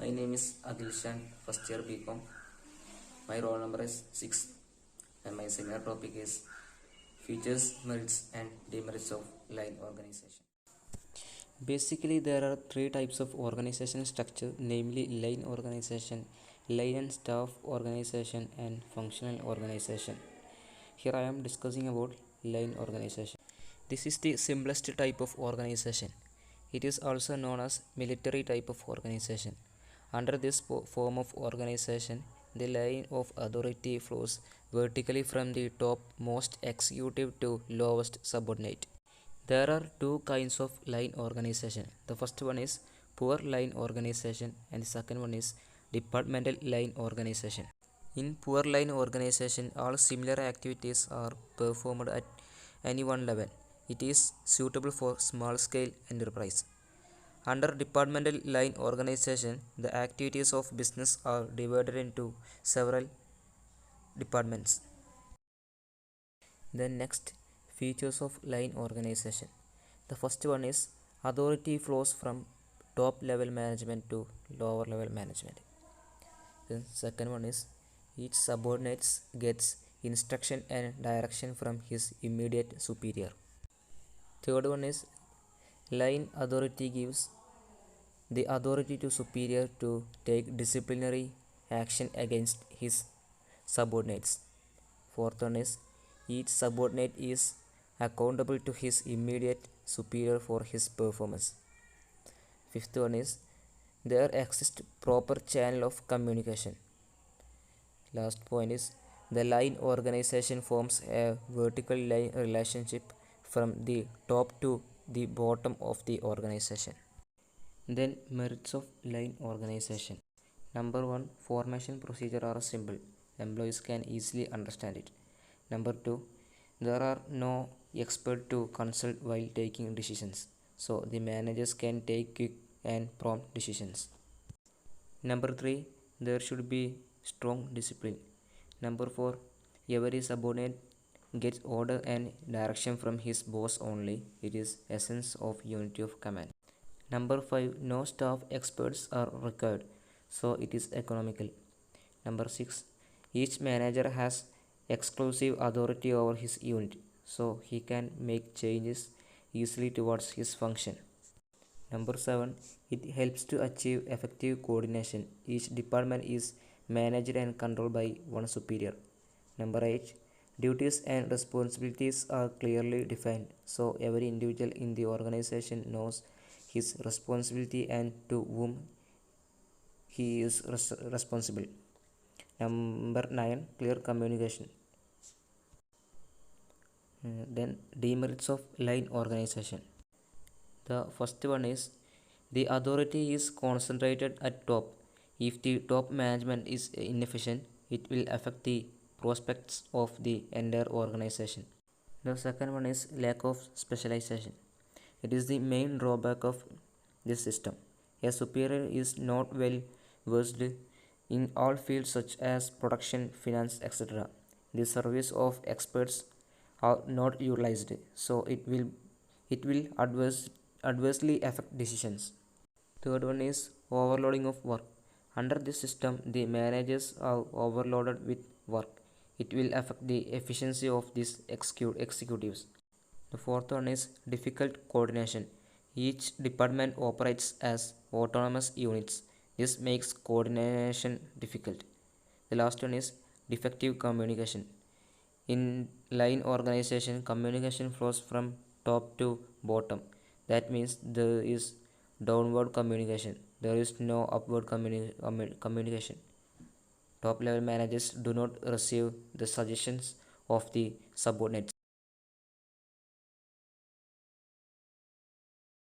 My name is Agilshan, first year BCom. My roll number is 6 and my seminar topic is features, merits and demerits of line organization. Basically, there are three types of organization structure, namely line organization, line and staff organization, and functional organization. Here I am discussing about line organization. This is the simplest type of organization. It is also known as military type of organization. Under this form of organization, the line of authority flows vertically from the topmost executive to lowest subordinate. There are two kinds of line organization. The first one is poor line organization and the second one is departmental line organization. In poor line organization, all similar activities are performed at any one level. It is suitable for small scale enterprise. Under departmental line organization, the activities of business are divided into several departments. Then next, features of line organization. The first one is authority flows from top level management to lower level management. Then second one is each subordinate gets instruction and direction from his immediate superior. Third one is line authority gives the authority to superior to take disciplinary action against his subordinates. Fourth one is each subordinate is accountable to his immediate superior for his performance. Fifth one is there exists proper channel of communication. Last point is the line organization forms a vertical line relationship from the top to the bottom of the organization. Then merits of line organization. Number one, formation procedure are simple. Employees can easily understand it. Number two, there are no expert to consult while taking decisions, so the managers can take quick and prompt decisions. Number three, there should be strong discipline. Number four, every subordinate gets order and direction from his boss only. It is essence of unity of command. Number five, no staff experts are required, so it is economical. Number six, each manager has exclusive authority over his unit, so he can make changes easily towards his function. Number 7, it helps to achieve effective coordination. Each department is managed and controlled by one superior. Number 8, duties and responsibilities are clearly defined, so every individual in the organization knows his responsibility and to whom he is responsible. Number 9, clear communication. Then demerits of line organization. The first one is the authority is concentrated at top. If the top management is inefficient, it will affect the prospects of the entire organization. The second one is lack of specialization. It is the main drawback of this system. A superior is not well versed in all fields such as production, finance, etc. The service of experts are not utilized, so it will adversely affect decisions. Third one is overloading of work. Under this system, the managers are overloaded with work. It will affect the efficiency of these executives. The fourth one is difficult coordination. Each department operates as autonomous units. This makes coordination difficult. The last one is defective communication. In line organization, communication flows from top to bottom. That means there is downward communication. There is no upward communication. Top level managers do not receive the suggestions of the subordinates.